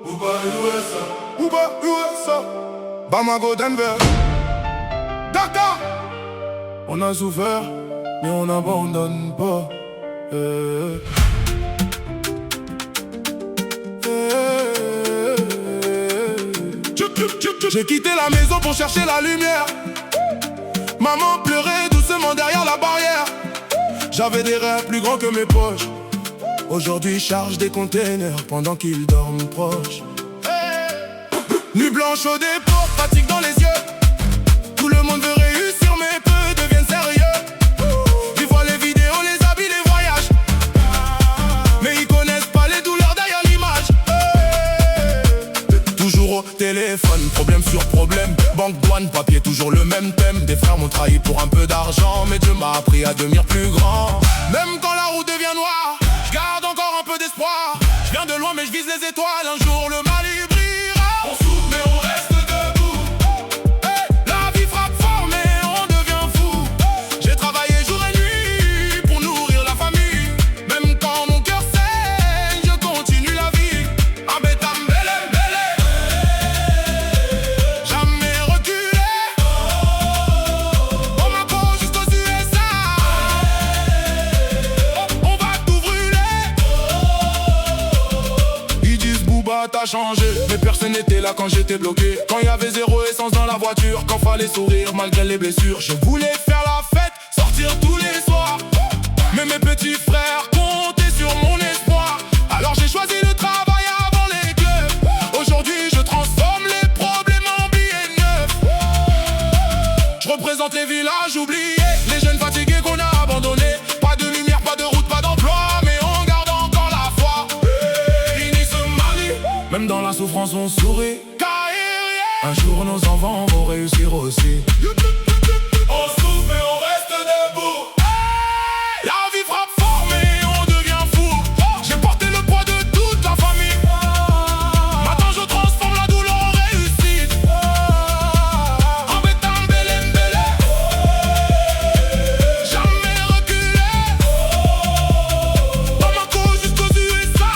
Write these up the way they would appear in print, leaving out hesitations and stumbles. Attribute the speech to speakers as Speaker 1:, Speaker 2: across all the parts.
Speaker 1: Uba, USA, Bamako, Denver, Dakar. On a souffert, mais on n'abandonne pas. J'ai quitté la maison pour chercher la lumière. Maman pleurait doucement derrière la barrière. J'avais des rêves plus grands que mes poches. Aujourd'hui charge des containers pendant qu'ils dorment proches. Nuit blanche au dépôt, fatigue dans les yeux. Tout le monde veut réussir mais peu deviennent sérieux. Ils voient les vidéos, les habits, les voyages, mais ils connaissent pas les douleurs derrière l'image. Toujours au téléphone, problème sur problème. Banque, douane, papier, toujours le même thème. Des frères m'ont trahi pour un peu d'argent, mais Dieu m'a appris à devenir plus grand. Même quand la route devient noire, je garde encore un peu d'espoir. Je viens de loin mais je vise les étoiles. Un jour le mal y brillera. On souffre mais on reste debout. La vie frappe fort mais on devient fou. J'ai travaillé jour et nuit pour nourrir la famille. Même quand mon cœur saigne, je continue la vie. Abetam bele bele, jamais reculé. On m'appose jusqu'aux USA. On va tout brûler. Ils disent Booba t'as changé, mais personne n'était là quand j'étais bloqué. Quand il y avait zéro essence dans la voiture, quand fallait sourire malgré les blessures. Je voulais faire la fête, sortir tous les soirs, mais mes petits frères comptaient sur mon espoir. Alors j'ai choisi le travail avant les clubs. Aujourd'hui je transforme les problèmes en billets neufs. Je représente les villages oubliés, les jeunes fatigués qu'on a abandonnés. Pas de lumière, pas de route, pas d'emploi, mais on garde encore la foi. Fini ce Mali, même dans la souffrance on sourit. Un jour nos enfants vont réussir aussi. On souffre mais on reste debout. La vie frappe fort mais on devient fou. J'ai porté le poids de toute la famille. Maintenant je transforme la douleur en réussite. Abetam bele bele, jamais reculé. Bamako jusqu'aux USA.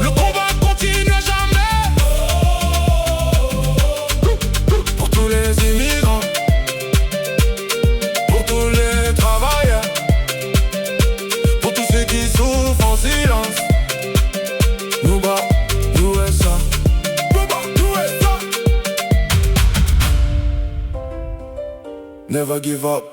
Speaker 1: Le combat continue à jamais. Pour tous les immigrants, pour tous les travailleurs, pour tous ceux qui souffrent en silence. Booba, USA. Booba, USA. Never give up.